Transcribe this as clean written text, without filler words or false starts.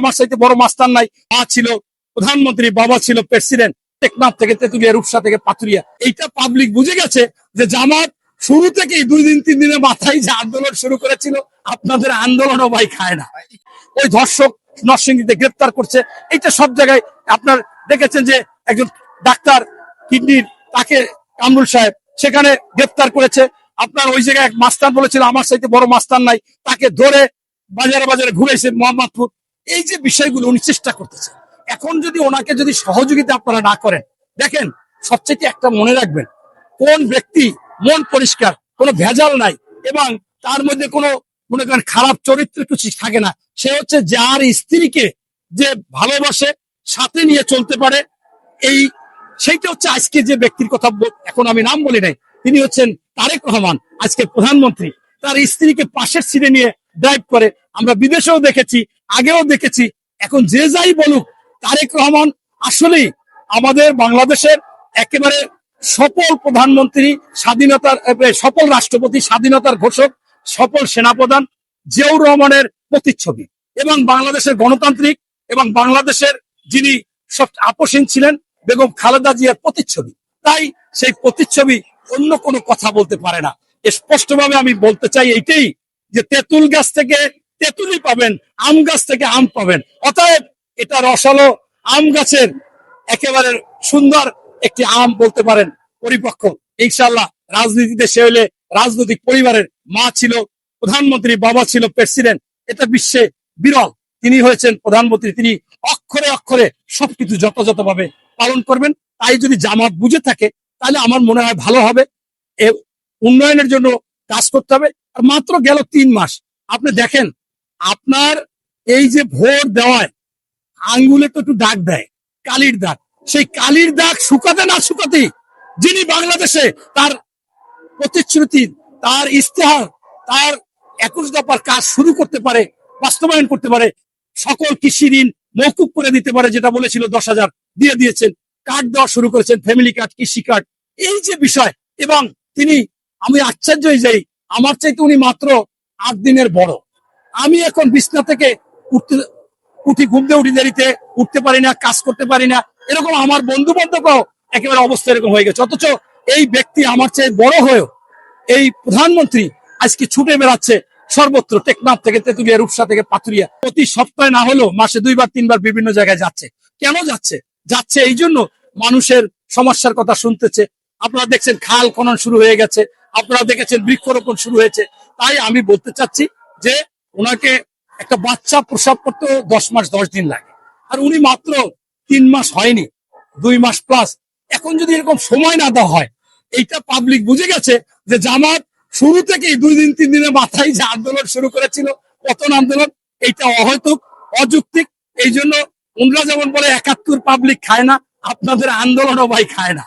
আমার সাথে বড় মাস্টার নাই। মা ছিল প্রধানমন্ত্রী, বাবা ছিল প্রেসিডেন্ট, টেকনাফ থেকে তেতুলিয়া, রূপসা থেকে পাতুরিয়া। এইটা পাবলিক বুঝে গেছে যে জামাত শুরু থেকেই 2-3 দিনের মাথায় যে আন্দোলন শুরু করেছিল, আপনাদের আন্দোলনও ভাই খায় না। ওই ধর্ষক নরসিংদীতে গ্রেপ্তার করছে, এটা সব জায়গায় আপনার দেখেছেন যে একজন ডাক্তার কিডনির, তাকে কামরুল সাহেব সেখানে গ্রেপ্তার করেছে। আপনার ওই জায়গায় এক মাস্টার বলেছিল আমার সাথে বড় মাস্টার নাই, তাকে ধরে বাজারে বাজারে ঘুরেছে মোহাম্মদপুর। এই যে বিষয়গুলো উনি চেষ্টা করতেছে। এখন যদি ওনাকে যদি সহযোগিতা আপনারা না করেন, দেখেন সবচেয়ে একটা মনে রাখবেন, কোন ব্যক্তি মন পরিষ্কার, কোনো ভেজাল নাই এবং তার মধ্যে কোনো মনে করেন খারাপ চরিত্র কিছু থাকে না, সে হচ্ছে যার স্ত্রীকে যে ভালোবাসে, সাথে নিয়ে চলতে পারে। এই সেইটা হচ্ছে আজকে যে ব্যক্তির কথা এখন আমি নাম বলি নাই, তিনি হচ্ছেন তারেক রহমান, আজকে প্রধানমন্ত্রী। তার স্ত্রীকে পাশের সিটে নিয়ে ড্রাইভ করে, আমরা বিদেশেও দেখেছি, আগেও দেখেছি। এখন যে যাই বলুক, তারেক রহমান আসলেই আমাদের বাংলাদেশের একেবারে সফল প্রধানমন্ত্রী, স্বাধীনতার সফল রাষ্ট্রপতি, স্বাধীনতার ঘোষক, সফল সেনাপ্রধান জিয়াউর রহমানের প্রতিচ্ছবি এবং বাংলাদেশের গণতান্ত্রিক এবং বাংলাদেশের যিনি সব আপসহীন ছিলেন বেগম খালেদা জিয়ার প্রতিচ্ছবি। তাই সেই প্রতিচ্ছবি অন্য কোনো কথা বলতে পারে না। স্পষ্টভাবে আমি বলতে চাই এইটাই, যে তেঁতুল গাছ থেকে তেঁতুলি পাবেন, আম গাছ থেকে আম পাবেন। অতএব এটা রসালো আম গাছের একেবারে সুন্দর একটি আম বলতে পারেন, পরিপক্ক। ইনশাল্লাহ রাজনীতিতে সে হলে রাজনৈতিক পরিবারের মা ছিল প্রধানমন্ত্রী, বাবা ছিল প্রেসিডেন্ট, এটা বিশ্বে বিরল। তিনি হয়েছেন প্রধানমন্ত্রী, তিনি অক্ষরে অক্ষরে সবকিছু যথাযথভাবে পালন করবেন। তাই যদি জামাত বুঝে থাকে তাহলে আমার মনে হয় ভালো হবে। উন্নয়নের জন্য কাজ করতে হবে। আর মাত্র গেল 3 মাস, আপনি দেখেন আপনার এই যে ভোট দেওয়ায় আঙ্গুলে তো একটু দাগ দেয়, কালির দাগ। সেই কালির দাগ শুকাতে না শুকাতে যিনি বাংলাদেশে তার প্রতিশ্রুতি, তার ইস্তেহার, তার 21 দফার কাজ শুরু করতে পারে, বাস্তবায়ন করতে পারে, সকল কৃষি ঋণ মৌকুব করে দিতে পারে, যেটা বলেছিল 10,000 দিয়ে দিয়েছেন, কার্ড দেওয়া শুরু করেছেন, ফ্যামিলি কার্ড, কৃষি কার্ড, এই যে বিষয়। এবং তিনি, আমি আশ্চর্য হয়ে যাই, আমার চাইতে উনি মাত্র 8 দিনের বড়। আমি এখন বিছনা থেকে ঘুম দিয়ে উঠি দেরিতে, উঠতে পারি না, কাজ করতে পারি না, এরকম আমার বন্ধু বান্ধবরাও একেবারে অবস্থা এরকম হয়ে গেছে। অথচ এই ব্যক্তি আমার চেয়ে বড় হয়েও, এই প্রধানমন্ত্রী আজকে ছুটে বেড়াচ্ছে সর্বত্র, টেকনাফ থেকে তেতুলিয়া, রূপসা থেকে পাতুরিয়া। প্রতি সপ্তাহে না হলেও মাসে 2-3 বার বিভিন্ন জায়গায় যাচ্ছে। কেন যাচ্ছে? যাচ্ছে এই জন্য মানুষের সমস্যার কথা শুনতেছে। আপনারা দেখছেন খাল খনন শুরু হয়ে গেছে, আপনারা দেখেছেন বৃক্ষরোপণ শুরু হয়েছে। তাই আমি বলতে চাচ্ছি যে ওনাকে একটা বাচ্চা প্রসব করতে 10 মাস 10 দিন লাগে, আর উনি মাত্র 3 মাস হয়নি, 2 মাস প্লাস। এখন যদি এরকম সময় না দেওয়া হয়, এইটা পাবলিক বুঝে গেছে যে জামাত শুরু থেকেই 2-3 দিনের মাথায় যে আন্দোলন শুরু করেছিল, পতন আন্দোলন, এইটা অহৈতুক, অযৌক্তিক। এই জন্য ওনারা যেমন বলে 71 পাবলিক খায় না, আপনাদের আন্দোলনও ভাই খায় না।